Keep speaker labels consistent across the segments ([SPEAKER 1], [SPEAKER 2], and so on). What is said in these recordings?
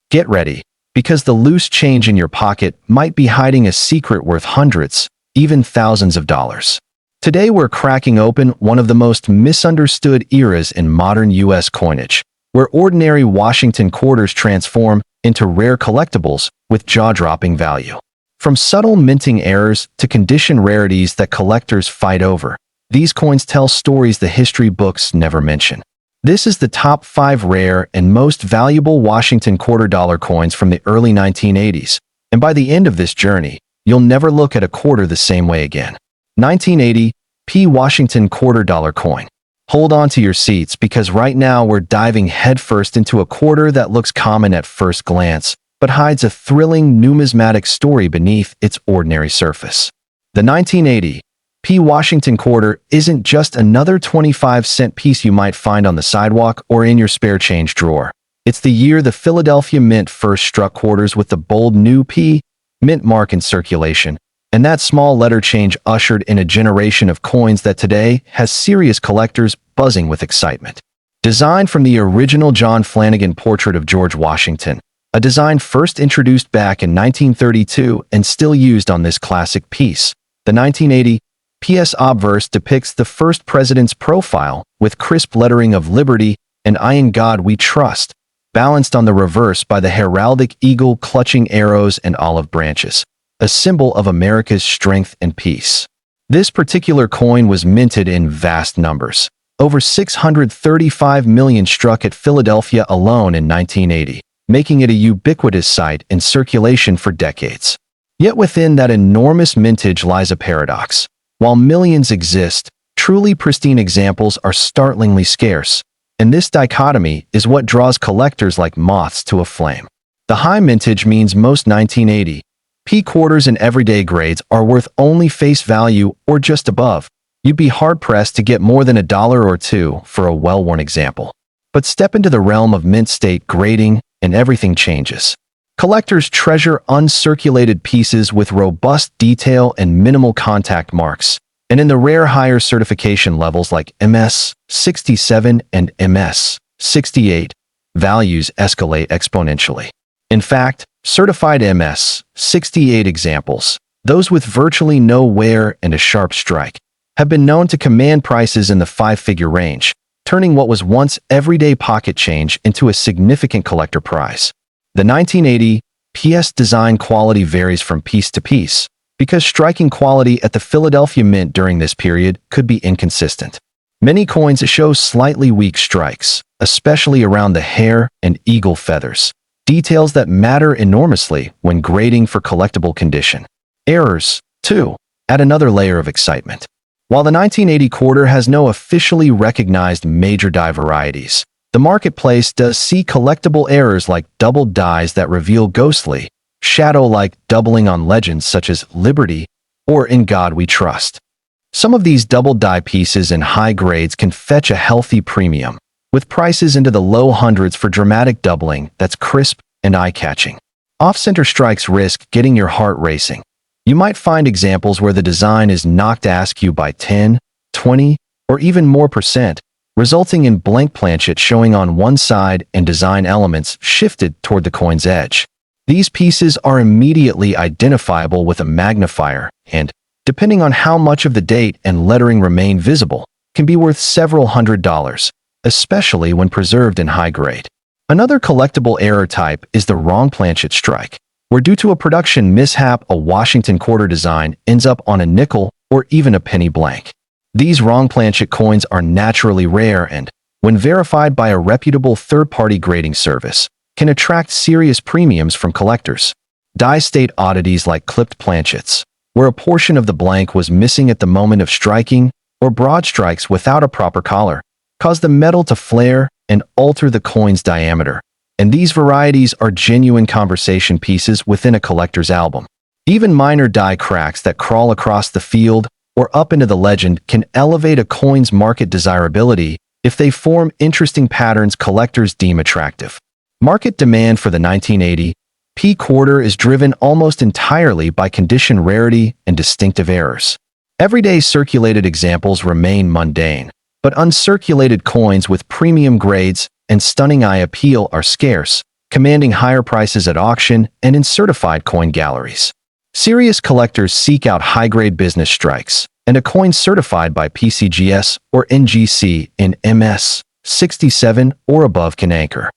[SPEAKER 1] Get ready, because the loose change in your pocket might be hiding a secret worth hundreds, even thousands of dollars. Today we're cracking open one of the most misunderstood eras in modern U.S. coinage, where ordinary Washington quarters transform into rare collectibles with jaw-dropping value. From subtle minting errors to condition rarities that collectors fight over, these coins tell stories the history books never mention. This is the top 5 rare and most valuable Washington quarter dollar coins from the early 1980s, and by the end of this journey, you'll never look at a quarter the same way again. 1980 P Washington quarter dollar coin. Hold on to your seats because right now we're diving headfirst into a quarter that looks common at first glance, but hides a thrilling numismatic story beneath its ordinary surface. The 1980 P Washington quarter isn't just another 25-cent piece you might find on the sidewalk or in your spare change drawer. It's the year the Philadelphia Mint first struck quarters with the bold new P mint mark in circulation, and that small letter change ushered in a generation of coins that today has serious collectors buzzing with excitement. Designed from the original John Flanagan portrait of George Washington, a design first introduced back in 1932 and still used on this classic piece, the 1980 PS obverse depicts the first president's profile with crisp lettering of Liberty and I in God We Trust, balanced on the reverse by the heraldic eagle clutching arrows and olive branches, a symbol of America's strength and peace. This particular coin was minted in vast numbers. Over 635 million struck at Philadelphia alone in 1980, making it a ubiquitous sight in circulation for decades. Yet within that enormous mintage lies a paradox. While millions exist, truly pristine examples are startlingly scarce, and this dichotomy is what draws collectors like moths to a flame. The high mintage means most 1980 P quarters in everyday grades are worth only face value or just above. You'd be hard-pressed to get more than $1 or $2 for a well-worn example. But step into the realm of mint state grading, and everything changes. Collectors treasure uncirculated pieces with robust detail and minimal contact marks, and in the rare higher certification levels like MS 67 and MS 68, values escalate exponentially. In fact, certified MS 68 examples, those with virtually no wear and a sharp strike, have been known to command prices in the 5-figure range, turning what was once everyday pocket change into a significant collector prize. The 1980 PS design quality varies from piece to piece, because striking quality at the Philadelphia Mint during this period could be inconsistent. Many coins show slightly weak strikes, especially around the hair and eagle feathers, details that matter enormously when grading for collectible condition. Errors, too, add another layer of excitement. While the 1980 quarter has no officially recognized major die varieties, the marketplace does see collectible errors like doubled dies that reveal ghostly, shadow-like doubling on legends such as Liberty or In God We Trust. Some of these doubled die pieces in high grades can fetch a healthy premium, with prices into the low hundreds for dramatic doubling that's crisp and eye-catching. Off-center strikes risk getting your heart racing. You might find examples where the design is knocked askew by 10, 20, or even more percent, resulting in blank planchet showing on one side and design elements shifted toward the coin's edge. These pieces are immediately identifiable with a magnifier and, depending on how much of the date and lettering remain visible, can be worth several $100s, especially when preserved in high grade. Another collectible error type is the wrong planchet strike, where due to a production mishap a Washington quarter design ends up on a nickel or even a penny blank. These wrong planchet coins are naturally rare and, when verified by a reputable third-party grading service, can attract serious premiums from collectors. Die-state oddities like clipped planchets, where a portion of the blank was missing at the moment of striking, or broad strikes without a proper collar, cause the metal to flare and alter the coin's diameter, and these varieties are genuine conversation pieces within a collector's album. Even minor die cracks that crawl across the field or up into the legend can elevate a coin's market desirability if they form interesting patterns collectors deem attractive. Market demand for the 1980 P quarter is driven almost entirely by condition rarity and distinctive errors. Everyday circulated examples remain mundane, but uncirculated coins with premium grades and stunning eye appeal are scarce, commanding higher prices at auction and in certified coin galleries. Serious collectors seek out high-grade business strikes, and a coin certified by PCGS or NGC in MS 67 or above can anchor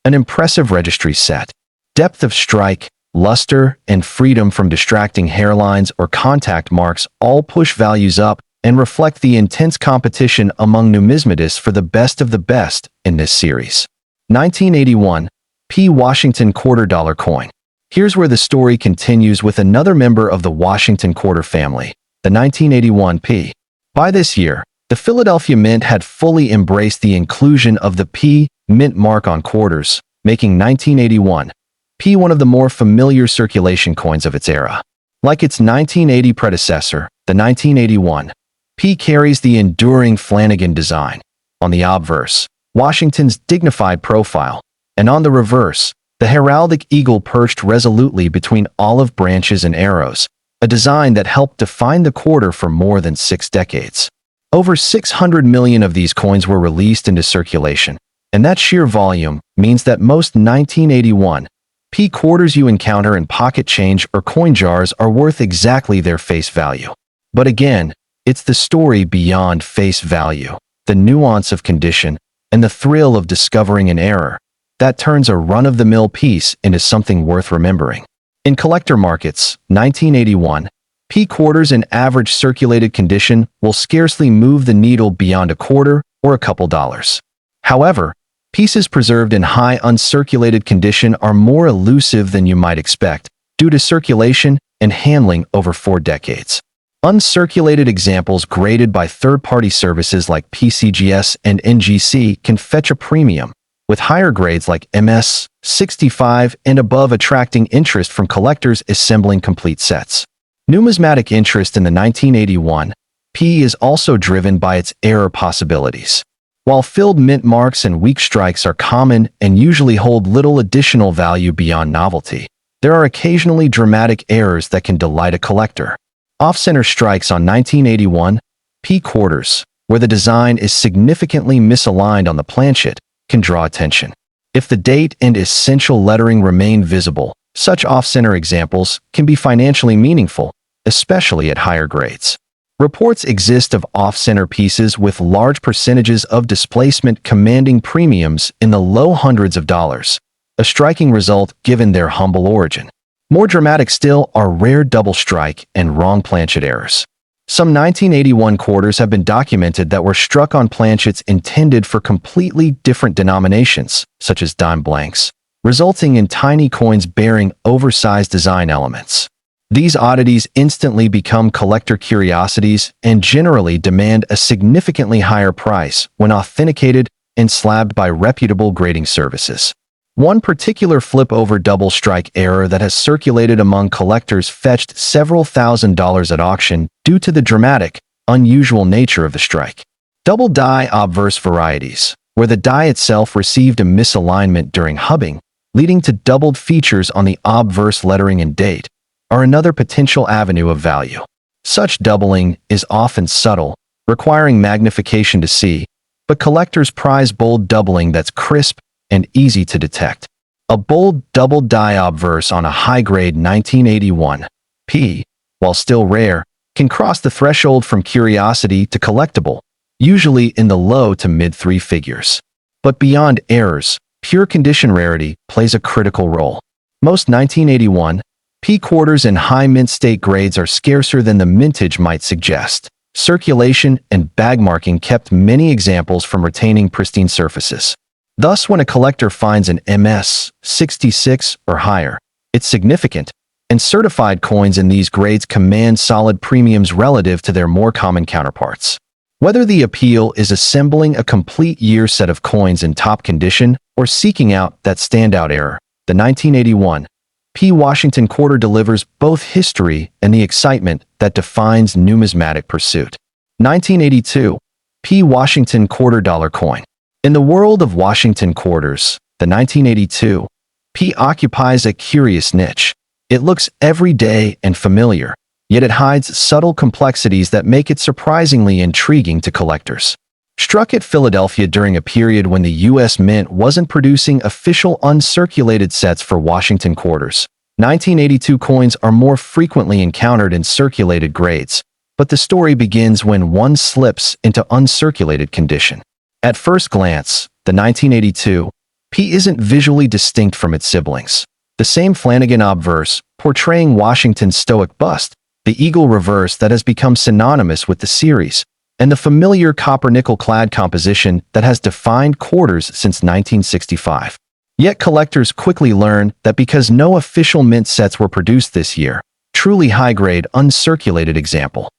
[SPEAKER 1] an impressive registry set. Depth of strike, luster, and freedom from distracting hairlines or contact marks all push values up and reflect the intense competition among numismatists for the best of the best in this series. 1981 P. Washington Quarter Dollar Coin. Here's where the story continues with another member of the Washington Quarter family, the 1981 P. By this year, the Philadelphia Mint had fully embraced the inclusion of the P mint mark on quarters, making 1981 P one of the more familiar circulation coins of its era. Like its 1980 predecessor, the 1981 P carries the enduring Flanagan design. On the obverse, Washington's dignified profile, and on the reverse, the heraldic eagle perched resolutely between olive branches and arrows, a design that helped define the quarter for more than 6 decades. Over 600 million of these coins were released into circulation, and that sheer volume means that most 1981 P quarters you encounter in pocket change or coin jars are worth exactly their face value. But again, it's the story beyond face value, the nuance of condition, and the thrill of discovering an error that turns a run-of-the-mill piece into something worth remembering. In collector markets, 1981 P quarters in average circulated condition will scarcely move the needle beyond a quarter or a couple dollars. However, pieces preserved in high uncirculated condition are more elusive than you might expect due to circulation and handling over 4 decades. Uncirculated examples graded by third-party services like PCGS and NGC can fetch a premium, with higher grades like MS 65 and above attracting interest from collectors assembling complete sets. Numismatic interest in the 1981 P is also driven by its error possibilities. While filled mint marks and weak strikes are common and usually hold little additional value beyond novelty, there are occasionally dramatic errors that can delight a collector. Off-center strikes on 1981 P quarters, where the design is significantly misaligned on the planchet, can draw attention. If the date and essential lettering remain visible, such off-center examples can be financially meaningful, especially at higher grades. Reports exist of off-center pieces with large percentages of displacement commanding premiums in the low hundreds of dollars, a striking result given their humble origin. More dramatic still are rare double strike and wrong planchet errors. Some 1981 quarters have been documented that were struck on planchets intended for completely different denominations, such as dime blanks, resulting in tiny coins bearing oversized design elements. These oddities instantly become collector curiosities and generally demand a significantly higher price when authenticated and slabbed by reputable grading services. One particular flip-over double strike error that has circulated among collectors fetched several $1,000s at auction due to the dramatic, unusual nature of the strike. Double die obverse varieties, where the die itself received a misalignment during hubbing, leading to doubled features on the obverse lettering and date, are another potential avenue of value. Such doubling is often subtle, requiring magnification to see, but collectors prize bold doubling that's crisp and easy to detect. A bold double die obverse on a high-grade 1981 P, while still rare, can cross the threshold from curiosity to collectible, usually in the low to mid 3 figures. But beyond errors, pure condition rarity plays a critical role. Most 1981 P quarters in high mint state grades are scarcer than the mintage might suggest. Circulation and bag marking kept many examples from retaining pristine surfaces. Thus, when a collector finds an MS 66 or higher, it's significant, and certified coins in these grades command solid premiums relative to their more common counterparts. Whether the appeal is assembling a complete year set of coins in top condition or seeking out that standout error, the 1981 P. Washington Quarter delivers both history and the excitement that defines numismatic pursuit. 1982 P. Washington Quarter Dollar Coin. In the world of Washington quarters, the 1982 P occupies a curious niche. It looks everyday and familiar, yet it hides subtle complexities that make it surprisingly intriguing to collectors. Struck at Philadelphia during a period when the U.S. Mint wasn't producing official uncirculated sets for Washington quarters. 1982 coins are more frequently encountered in circulated grades, but the story begins when one slips into uncirculated condition. At first glance, the 1982 P isn't visually distinct from its siblings. The same Flanagan obverse, portraying Washington's stoic bust, the eagle reverse that has become synonymous with the series, and the familiar copper-nickel clad composition that has defined quarters since 1965. Yet collectors quickly learn that because no official mint sets were produced this year, truly high-grade uncirculated example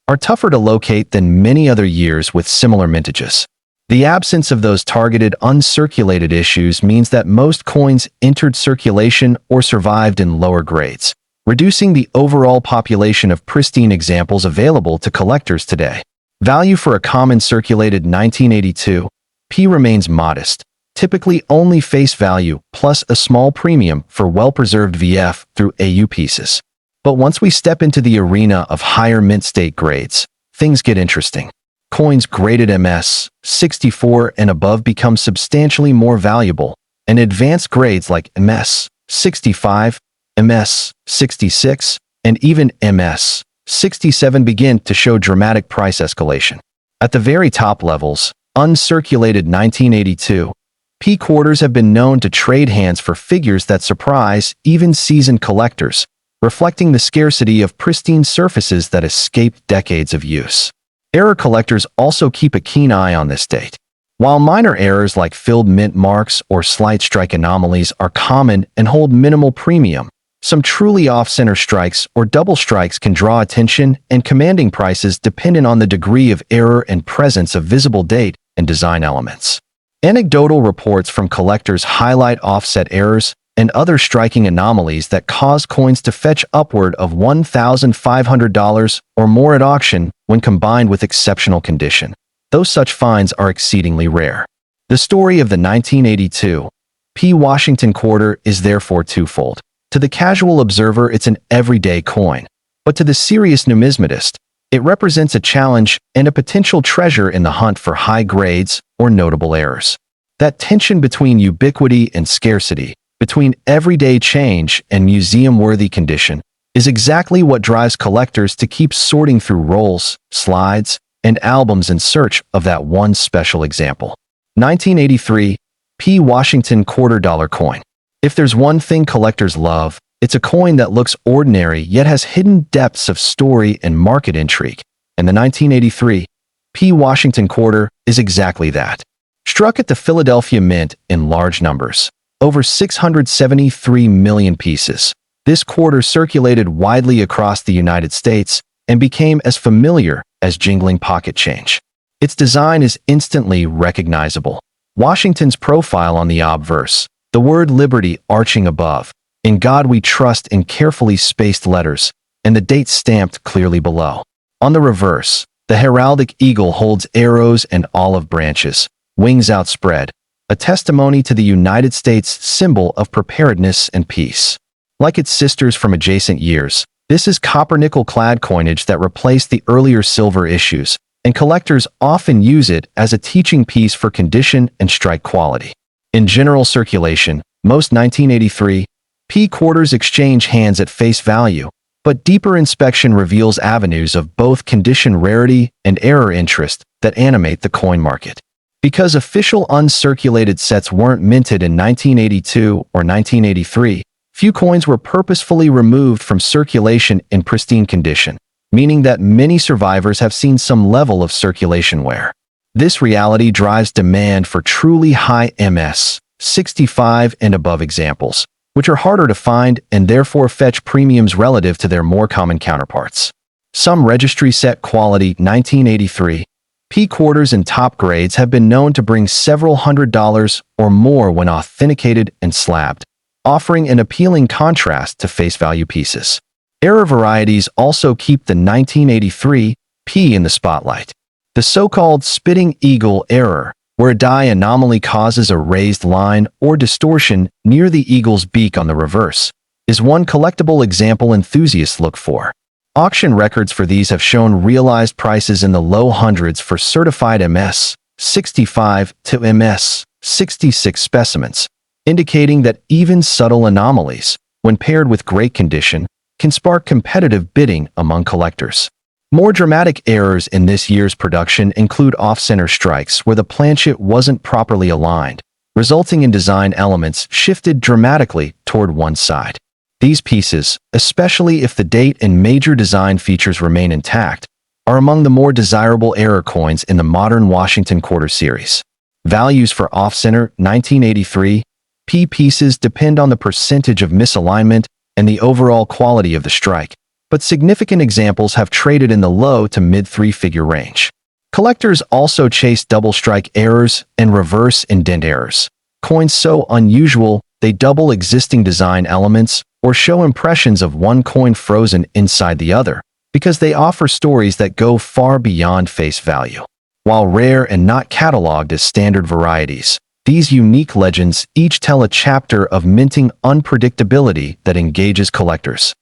[SPEAKER 1] are tougher to locate than many other years with similar mintages. The absence of those targeted uncirculated issues means that most coins entered circulation or survived in lower grades, reducing the overall population of pristine examples available to collectors today. Value for a common circulated 1982 P remains modest, typically only face value plus a small premium for well-preserved VF through AU pieces. But once we step into the arena of higher mint state grades, things get interesting. Coins graded MS 64 and above become substantially more valuable, and advanced grades like MS 65, MS 66, and even MS 67 begin to show dramatic price escalation. At the very top levels, uncirculated 1982 P quarters have been known to trade hands for figures that surprise even seasoned collectors, reflecting the scarcity of pristine surfaces that escaped decades of use. Error collectors also keep a keen eye on this date. While minor errors like filled mint marks or slight strike anomalies are common and hold minimal premium, some truly off-center strikes or double strikes can draw attention and commanding prices dependent on the degree of error and presence of visible date and design elements. Anecdotal reports from collectors highlight offset errors and other striking anomalies that cause coins to fetch upward of $1,500 or more at auction when combined with exceptional condition, though such finds are exceedingly rare. The story of the 1982 P Washington quarter is therefore twofold. To the casual observer, it's an everyday coin, but to the serious numismatist, it represents a challenge and a potential treasure in the hunt for high grades or notable errors. That tension between ubiquity and scarcity, between everyday change and museum-worthy condition, is exactly what drives collectors to keep sorting through rolls, slides, and albums in search of that one special example. 1983 P Washington quarter dollar coin. If there's one thing collectors love, it's a coin that looks ordinary yet has hidden depths of story and market intrigue, and the 1983 P Washington quarter is exactly that. Struck at the Philadelphia Mint in large numbers, over 673 million pieces, this quarter circulated widely across the United States and became as familiar as jingling pocket change. Its design is instantly recognizable. Washington's profile on the obverse, the word liberty arching above, "In God we trust" in carefully spaced letters, and the date stamped clearly below. On the reverse, the heraldic eagle holds arrows and olive branches, wings outspread, a testimony to the United States symbol of preparedness and peace. Like its sisters from adjacent years, this is copper-nickel clad coinage that replaced the earlier silver issues, and collectors often use it as a teaching piece for condition and strike quality. In general circulation, most 1983 P quarters exchange hands at face value, but deeper inspection reveals avenues of both condition rarity and error interest that animate the coin market. Because official uncirculated sets weren't minted in 1982 or 1983, few coins were purposefully removed from circulation in pristine condition, meaning that many survivors have seen some level of circulation wear. This reality drives demand for truly high MS 65 and above examples, which are harder to find and therefore fetch premiums relative to their more common counterparts. Some registry set quality 1983 P quarters in top grades have been known to bring several $100s or more when authenticated and slabbed, offering an appealing contrast to face value pieces. Error varieties also keep the 1983 P in the spotlight. The so-called spitting eagle error, where a die anomaly causes a raised line or distortion near the eagle's beak on the reverse, is one collectible example enthusiasts look for. Auction records for these have shown realized prices in the low hundreds for certified MS 65 to MS-66 specimens, indicating that even subtle anomalies, when paired with great condition, can spark competitive bidding among collectors. More dramatic errors in this year's production include off-center strikes where the planchet wasn't properly aligned, resulting in design elements shifted dramatically toward one side. These pieces, especially if the date and major design features remain intact, are among the more desirable error coins in the modern Washington Quarter series. Values for off-center 1983 P pieces depend on the percentage of misalignment and the overall quality of the strike, but significant examples have traded in the low to mid three-figure range. Collectors also chase double strike errors and reverse indent errors, coins so unusual they double existing design elements or show impressions of one coin frozen inside the other, because they offer stories that go far beyond face value. While rare and not cataloged as standard varieties, these unique legends each tell a chapter of minting unpredictability that engages collectors'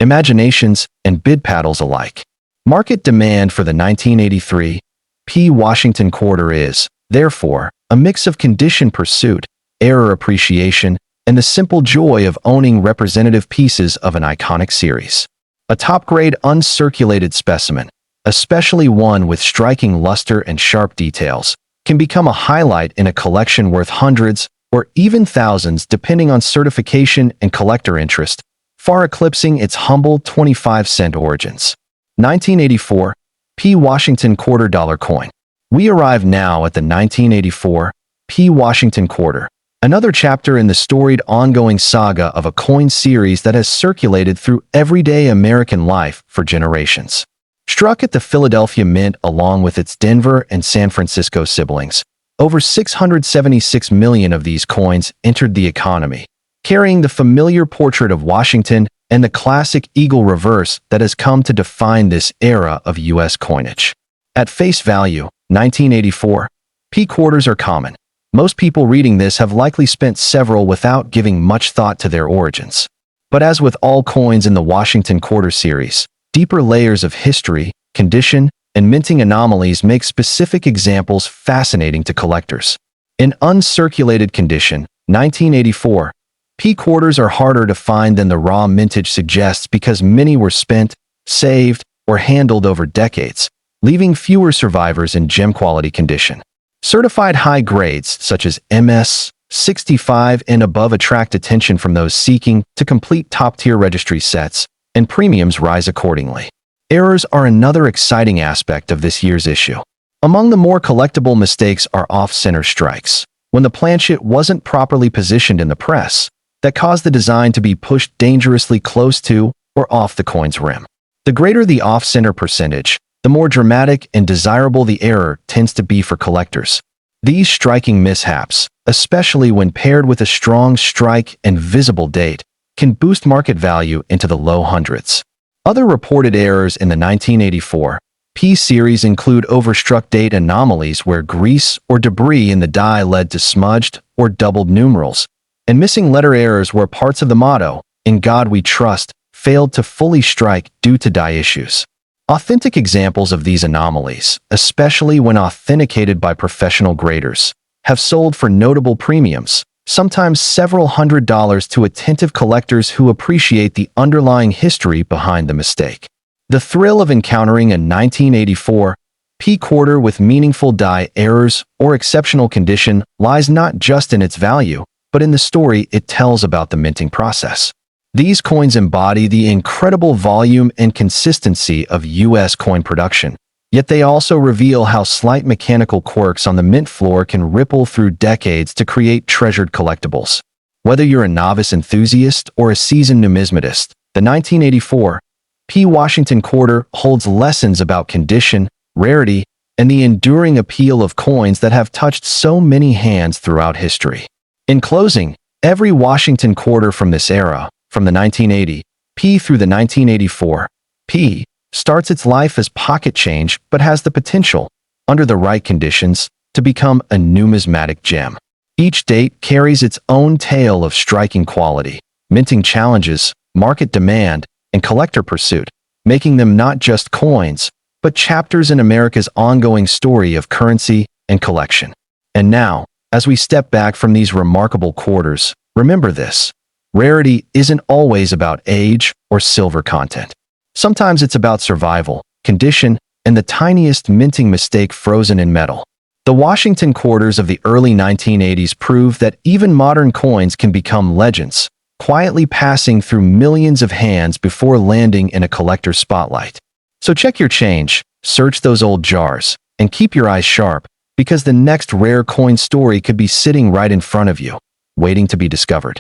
[SPEAKER 1] imaginations and bid paddles alike. Market demand for the 1983 P Washington Quarter is, therefore, a mix of condition pursuit, error appreciation, and the simple joy of owning representative pieces of an iconic series. A top-grade uncirculated specimen, especially one with striking luster and sharp details, can become a highlight in a collection worth hundreds or even thousands depending on certification and collector interest, far eclipsing its humble 25-cent origins. 1984 P Washington Quarter Dollar Coin. We arrive now at the 1984 P Washington Quarter, another chapter in the storied ongoing saga of a coin series that has circulated through everyday American life for generations. Struck at the Philadelphia Mint along with its Denver and San Francisco siblings, over 676 million of these coins entered the economy, carrying the familiar portrait of Washington and the classic eagle reverse that has come to define this era of U.S. coinage. At face value, 1984, P quarters are common. Most people reading this have likely spent several without giving much thought to their origins. But as with all coins in the Washington Quarter series, deeper layers of history, condition, and minting anomalies make specific examples fascinating to collectors. In uncirculated condition, 1984, P quarters are harder to find than the raw mintage suggests because many were spent, saved, or handled over decades, leaving fewer survivors in gem-quality condition. Certified high grades, such as MS-65 and above, attract attention from those seeking to complete top-tier registry sets, and premiums rise accordingly. Errors are another exciting aspect of this year's issue. Among the more collectible mistakes are off-center strikes, when the planchet wasn't properly positioned in the press, that caused the design to be pushed dangerously close to or off the coin's rim. The greater the off-center percentage, the more dramatic and desirable the error tends to be for collectors. These striking mishaps, especially when paired with a strong strike and visible date, can boost market value into the low hundreds. Other reported errors in the 1984 P series include overstruck date anomalies where grease or debris in the die led to smudged or doubled numerals, and missing letter errors where parts of the motto, "In God We Trust," failed to fully strike due to die issues. Authentic examples of these anomalies, especially when authenticated by professional graders, have sold for notable premiums, sometimes several $100s, to attentive collectors who appreciate the underlying history behind the mistake. The thrill of encountering a 1984 P quarter with meaningful die errors or exceptional condition lies not just in its value, but in the story it tells about the minting process. These coins embody the incredible volume and consistency of U.S. coin production, yet they also reveal how slight mechanical quirks on the mint floor can ripple through decades to create treasured collectibles. Whether you're a novice enthusiast or a seasoned numismatist, the 1984 P Washington Quarter holds lessons about condition, rarity, and the enduring appeal of coins that have touched so many hands throughout history. In closing, every Washington Quarter from this era, from the 1980 P through the 1984 P, starts its life as pocket change but has the potential, under the right conditions, to become a numismatic gem. Each date carries its own tale of striking quality, minting challenges, market demand, and collector pursuit, making them not just coins, but chapters in America's ongoing story of currency, and collection. And now, as we step back from these remarkable quarters, remember this. Rarity isn't always about age or silver content. Sometimes it's about survival, condition, and the tiniest minting mistake frozen in metal. The Washington quarters of the early 1980s prove that even modern coins can become legends, quietly passing through millions of hands before landing in a collector's spotlight. So check your change, search those old jars, and keep your eyes sharp, because the next rare coin story could be sitting right in front of you, waiting to be discovered.